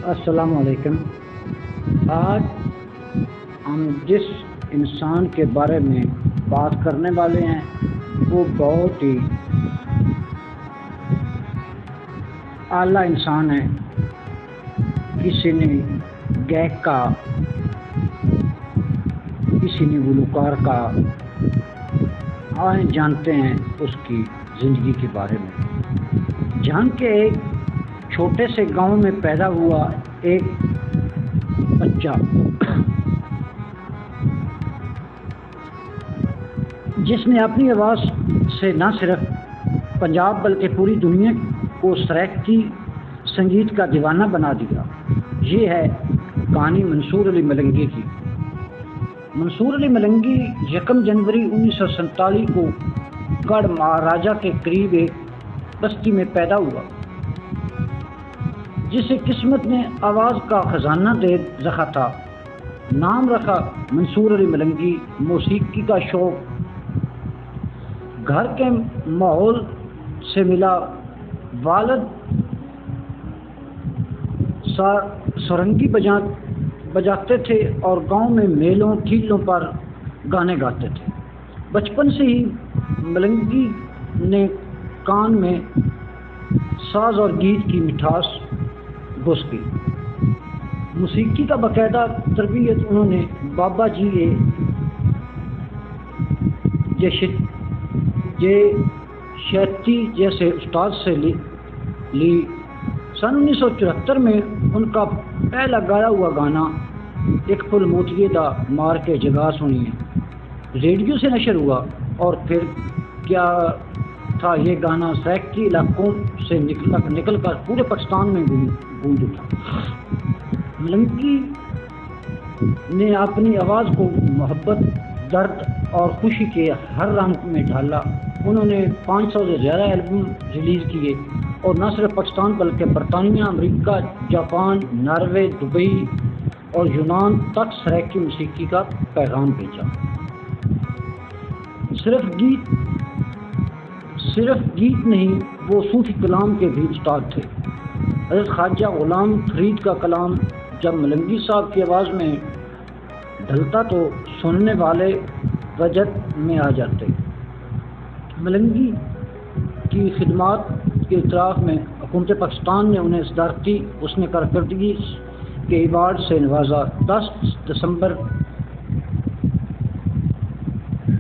السلام علیکم۔ آج ہم جس انسان کے بارے میں بات کرنے والے ہیں وہ بہت ہی اعلیٰ انسان ہے۔ کسی نے گائک کا، کسی نے گلوکار کا۔ آئیں جانتے ہیں اس کی زندگی کے بارے میں۔ جہاں کے ایک چھوٹے سے گاؤں میں پیدا ہوا ایک بچہ، جس نے اپنی آواز سے نہ صرف پنجاب بلکہ پوری دنیا کو سریکی سنگیت کا دیوانہ بنا دیا۔ یہ ہے کہانی منصور علی ملنگی کی۔ منصور علی ملنگی 1 جنوری 1947 کو گڑھ مہاراجہ کے قریب ایک بستی میں پیدا ہوا، جسے قسمت نے آواز کا خزانہ دے رکھا تھا۔ نام رکھا منصور علی ملنگی۔ موسیقی کا شوق گھر کے ماحول سے ملا۔ والد سرنگی بجاتے تھے اور گاؤں میں میلوں ٹھیلوں پر گانے گاتے تھے۔ بچپن سے ہی ملنگی نے کان میں ساز اور گیت کی مٹھاس گھس گئی۔ موسیقی کا باقاعدہ تربیت انہوں نے بابا جی شیتی جیسے استاد سے لی۔ سن 1974 میں ان کا پہلا گایا ہوا گانا ایک پھل موتیے دا مار کے جگہ سنیے ریڈیو سے نشر ہوا، اور پھر کیا تھا یہ گانا سریکی علاقوں سے نکل کر پورے پاکستان میں گونج اٹھا۔ ملنگی نے اپنی آواز کو محبت، درد اور خوشی کے ہر رنگ میں ڈھالا۔ انہوں نے 500 سے زیادہ البم ریلیز کیے اور نہ صرف پاکستان بلکہ برطانیہ، امریکہ، جاپان، ناروے، دبئی اور یونان تک سریکی موسیقی کا پیغام بھیجا۔ صرف گیت نہیں، وہ صوفی کلام کے بھی استاد تھے۔ حضرت خواجہ غلام فرید کا کلام جب ملنگی صاحب کی آواز میں ڈھلتا تو سننے والے وجد میں آ جاتے۔ ملنگی کی خدمات کے اعتراف میں حکومت پاکستان نے انہیں صدارتی حسن کارکردگی کے ایوارڈ سے نوازا۔ 10 دسمبر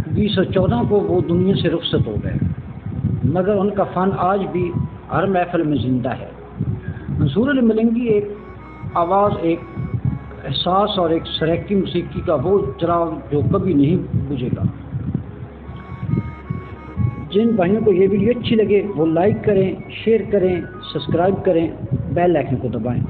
2014 کو وہ دنیا سے رخصت ہو گئے، مگر ان کا فن آج بھی ہر محفل میں زندہ ہے۔ منصور علی ملنگی ایک آواز، ایک احساس اور ایک سریکی موسیقی کا وہ چراغ جو کبھی نہیں بجھے گا۔ جن بھائیوں کو یہ ویڈیو اچھی لگے وہ لائک کریں، شیئر کریں، سبسکرائب کریں، بیل آئیکن کو دبائیں۔